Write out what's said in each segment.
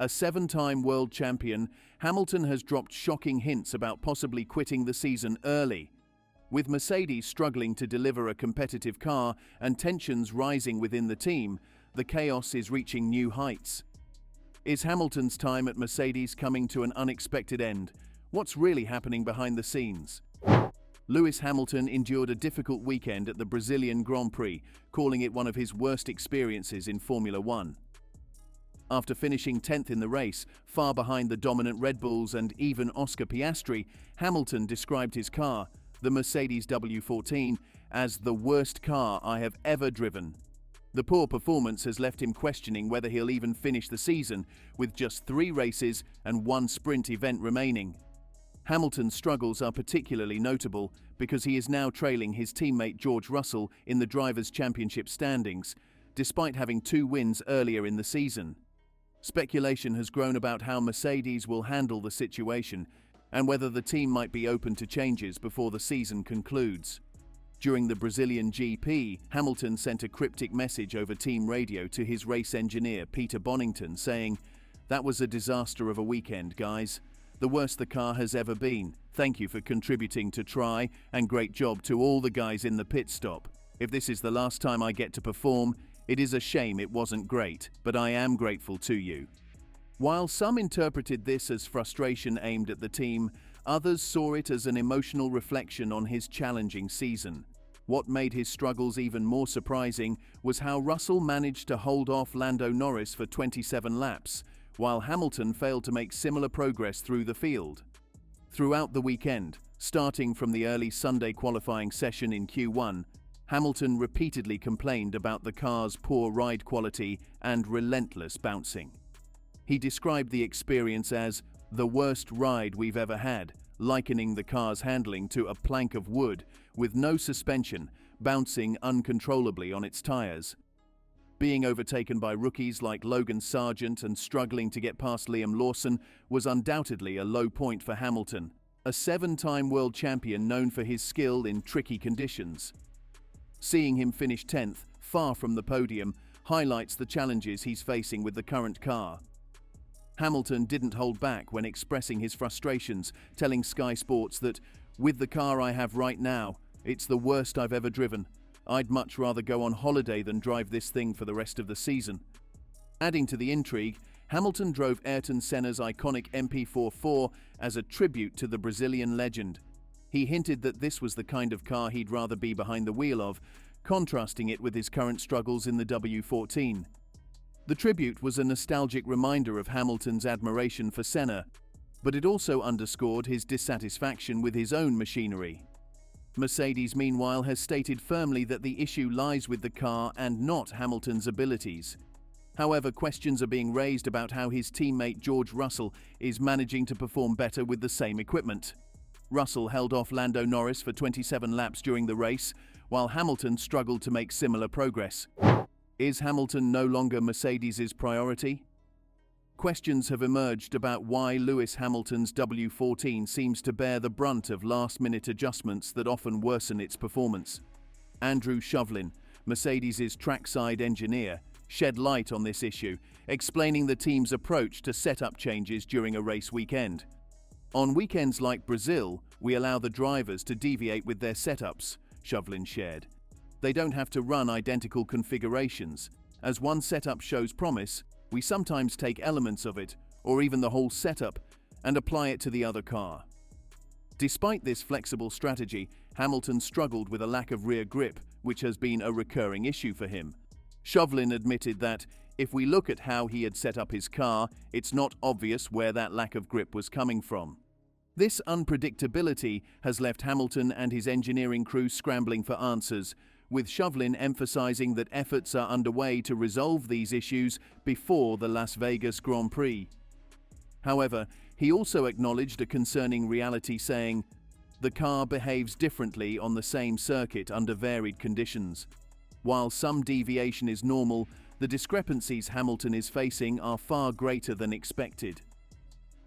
A seven-time world champion, Hamilton has dropped shocking hints about possibly quitting the season early. With Mercedes struggling to deliver a competitive car and tensions rising within the team, the chaos is reaching new heights. Is Hamilton's time at Mercedes coming to an unexpected end? What's really happening behind the scenes? Lewis Hamilton endured a difficult weekend at the Brazilian Grand Prix, calling it one of his worst experiences in Formula One. After finishing 10th in the race, far behind the dominant Red Bulls and even Oscar Piastri, Hamilton described his car, the Mercedes W14, as the worst car I have ever driven. The poor performance has left him questioning whether he'll even finish the season, with just 3 races and 1 sprint event remaining. Hamilton's struggles are particularly notable because he is now trailing his teammate George Russell in the Drivers' Championship standings, despite having 2 wins earlier in the season. Speculation has grown about how Mercedes will handle the situation and whether the team might be open to changes before the season concludes. During the Brazilian GP, Hamilton sent a cryptic message over team radio to his race engineer Peter Bonington saying, "That was a disaster of a weekend, guys. The worst the car has ever been. Thank you for contributing to try, and great job to all the guys in the pit stop. If this is the last time I get to perform, it is a shame it wasn't great, but I am grateful to you." While some interpreted this as frustration aimed at the team, others saw it as an emotional reflection on his challenging season. What made his struggles even more surprising was how Russell managed to hold off Lando Norris for 27 laps, while Hamilton failed to make similar progress through the field. Throughout the weekend, starting from the early Sunday qualifying session in Q1, Hamilton repeatedly complained about the car's poor ride quality and relentless bouncing. He described the experience as the worst ride we've ever had, likening the car's handling to a plank of wood with no suspension, bouncing uncontrollably on its tires. Being overtaken by rookies like Logan Sargent and struggling to get past Liam Lawson was undoubtedly a low point for Hamilton, a 7-time world champion known for his skill in tricky conditions. Seeing him finish 10th, far from the podium, highlights the challenges he's facing with the current car. Hamilton didn't hold back when expressing his frustrations, telling Sky Sports that, "With the car I have right now, it's the worst I've ever driven. I'd much rather go on holiday than drive this thing for the rest of the season." Adding to the intrigue, Hamilton drove Ayrton Senna's iconic MP44 as a tribute to the Brazilian legend. He hinted that this was the kind of car he'd rather be behind the wheel of, contrasting it with his current struggles in the W14. The tribute was a nostalgic reminder of Hamilton's admiration for Senna, but it also underscored his dissatisfaction with his own machinery. Mercedes, meanwhile, has stated firmly that the issue lies with the car and not Hamilton's abilities. However, questions are being raised about how his teammate George Russell is managing to perform better with the same equipment. Russell held off Lando Norris for 27 laps during the race, while Hamilton struggled to make similar progress. Is Hamilton no longer Mercedes' priority? Questions have emerged about why Lewis Hamilton's W14 seems to bear the brunt of last-minute adjustments that often worsen its performance. Andrew Shovlin, Mercedes' trackside engineer, shed light on this issue, explaining the team's approach to setup changes during a race weekend. "On weekends like Brazil, we allow the drivers to deviate with their setups," Shovlin shared. "They don't have to run identical configurations. As one setup shows promise, we sometimes take elements of it, or even the whole setup, and apply it to the other car." Despite this flexible strategy, Hamilton struggled with a lack of rear grip, which has been a recurring issue for him. Shovlin admitted that, if we look at how he had set up his car, it's not obvious where that lack of grip was coming from. This unpredictability has left Hamilton and his engineering crew scrambling for answers, with Shovlin emphasizing that efforts are underway to resolve these issues before the Las Vegas Grand Prix. However, he also acknowledged a concerning reality, saying, "The car behaves differently on the same circuit under varied conditions. While some deviation is normal, the discrepancies Hamilton is facing are far greater than expected."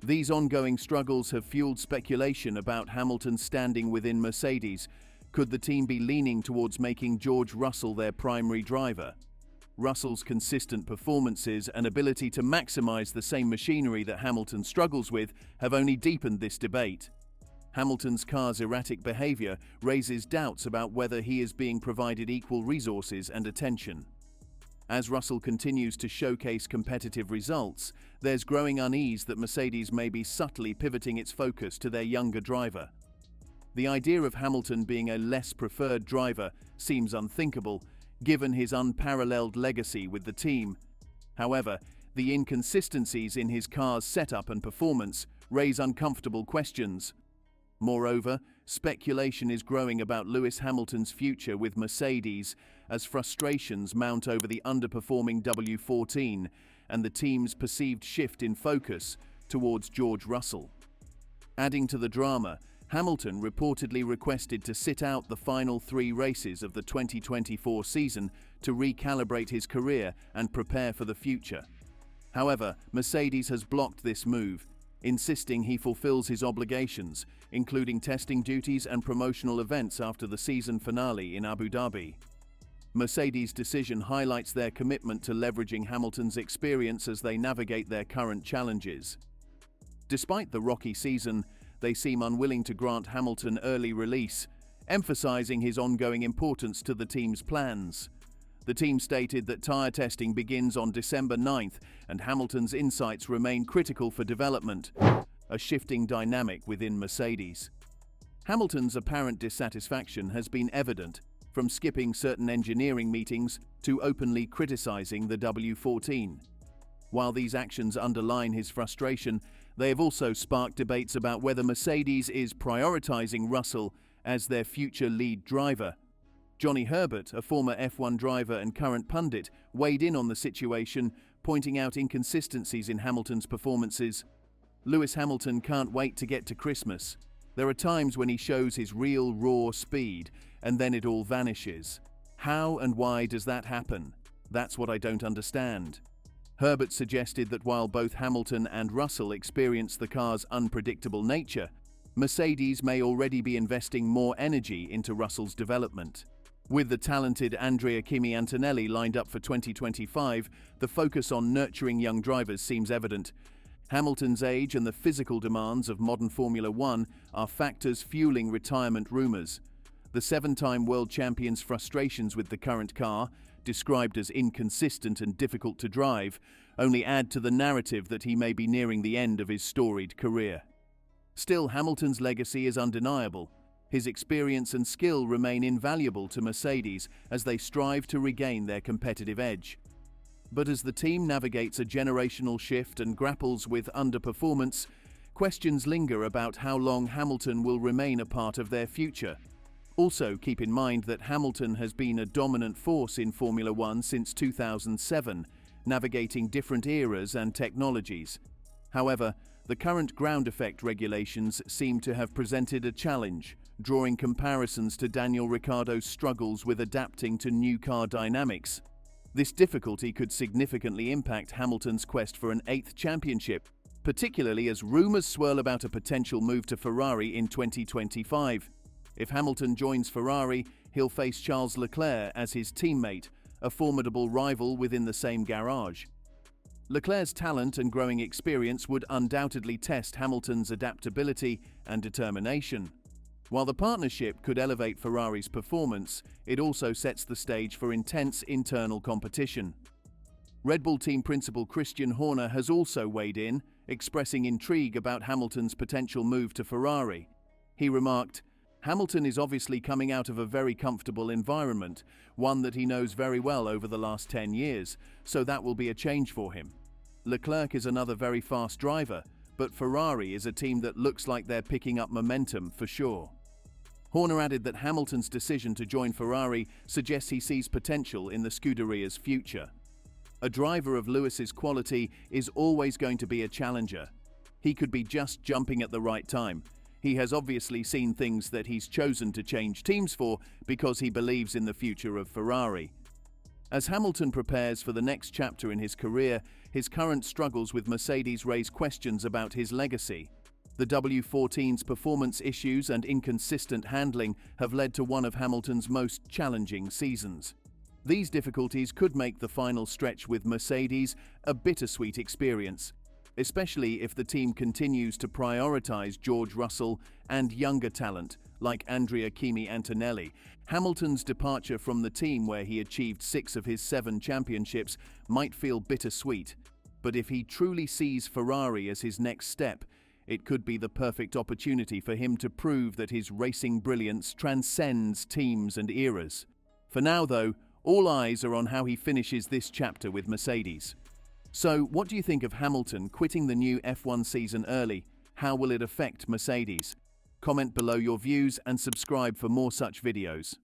These ongoing struggles have fueled speculation about Hamilton's standing within Mercedes. Could the team be leaning towards making George Russell their primary driver? Russell's consistent performances and ability to maximize the same machinery that Hamilton struggles with have only deepened this debate. Hamilton's car's erratic behavior raises doubts about whether he is being provided equal resources and attention. As Russell continues to showcase competitive results, there's growing unease that Mercedes may be subtly pivoting its focus to their younger driver. The idea of Hamilton being a less preferred driver seems unthinkable, given his unparalleled legacy with the team. However, the inconsistencies in his car's setup and performance raise uncomfortable questions. Moreover, speculation is growing about Lewis Hamilton's future with Mercedes as frustrations mount over the underperforming W14 and the team's perceived shift in focus towards George Russell. Adding to the drama, Hamilton reportedly requested to sit out the final 3 races of the 2024 season to recalibrate his career and prepare for the future. However, Mercedes has blocked this move, insisting he fulfills his obligations, including testing duties and promotional events after the season finale in Abu Dhabi. Mercedes' decision highlights their commitment to leveraging Hamilton's experience as they navigate their current challenges. Despite the rocky season, they seem unwilling to grant Hamilton early release, emphasizing his ongoing importance to the team's plans. The team stated that tyre testing begins on December 9th and Hamilton's insights remain critical for development, a shifting dynamic within Mercedes. Hamilton's apparent dissatisfaction has been evident, from skipping certain engineering meetings to openly criticizing the W14. While these actions underline his frustration, they have also sparked debates about whether Mercedes is prioritizing Russell as their future lead driver. Johnny Herbert, a former F1 driver and current pundit, weighed in on the situation, pointing out inconsistencies in Hamilton's performances. Lewis Hamilton can't wait to get to Christmas. There are times when he shows his real raw speed, and then it all vanishes. How and why does that happen? That's what I don't understand. Herbert suggested that while both Hamilton and Russell experience the car's unpredictable nature, Mercedes may already be investing more energy into Russell's development. With the talented Andrea Kimi Antonelli lined up for 2025, the focus on nurturing young drivers seems evident. Hamilton's age and the physical demands of modern Formula One are factors fueling retirement rumors. The 7-time world champion's frustrations with the current car, described as inconsistent and difficult to drive, only add to the narrative that he may be nearing the end of his storied career. Still, Hamilton's legacy is undeniable. His experience and skill remain invaluable to Mercedes as they strive to regain their competitive edge. But as the team navigates a generational shift and grapples with underperformance, questions linger about how long Hamilton will remain a part of their future. Also, keep in mind that Hamilton has been a dominant force in Formula One since 2007, navigating different eras and technologies. However, the current ground effect regulations seem to have presented a challenge, drawing comparisons to Daniel Ricciardo's struggles with adapting to new car dynamics. This difficulty could significantly impact Hamilton's quest for an 8th championship, particularly as rumors swirl about a potential move to Ferrari in 2025. If Hamilton joins Ferrari, he'll face Charles Leclerc as his teammate, a formidable rival within the same garage. Leclerc's talent and growing experience would undoubtedly test Hamilton's adaptability and determination. While the partnership could elevate Ferrari's performance, it also sets the stage for intense internal competition. Red Bull team principal Christian Horner has also weighed in, expressing intrigue about Hamilton's potential move to Ferrari. He remarked, "Hamilton is obviously coming out of a very comfortable environment, one that he knows very well over the last 10 years, so that will be a change for him. Leclerc is another very fast driver, but Ferrari is a team that looks like they're picking up momentum for sure." Horner added that Hamilton's decision to join Ferrari suggests he sees potential in the Scuderia's future. A driver of Lewis's quality is always going to be a challenger. He could be just jumping at the right time. He has obviously seen things that he's chosen to change teams for because he believes in the future of Ferrari. As Hamilton prepares for the next chapter in his career, his current struggles with Mercedes raise questions about his legacy. The W14's performance issues and inconsistent handling have led to one of Hamilton's most challenging seasons. These difficulties could make the final stretch with Mercedes a bittersweet experience, especially if the team continues to prioritize George Russell and younger talent like Andrea Kimi Antonelli. Hamilton's departure from the team, where he achieved 6 of his 7 championships, might feel bittersweet, but if he truly sees Ferrari as his next step, it could be the perfect opportunity for him to prove that his racing brilliance transcends teams and eras. For now, though, all eyes are on how he finishes this chapter with Mercedes. So, what do you think of Hamilton quitting the new F1 season early? How will it affect Mercedes? Comment below your views and subscribe for more such videos.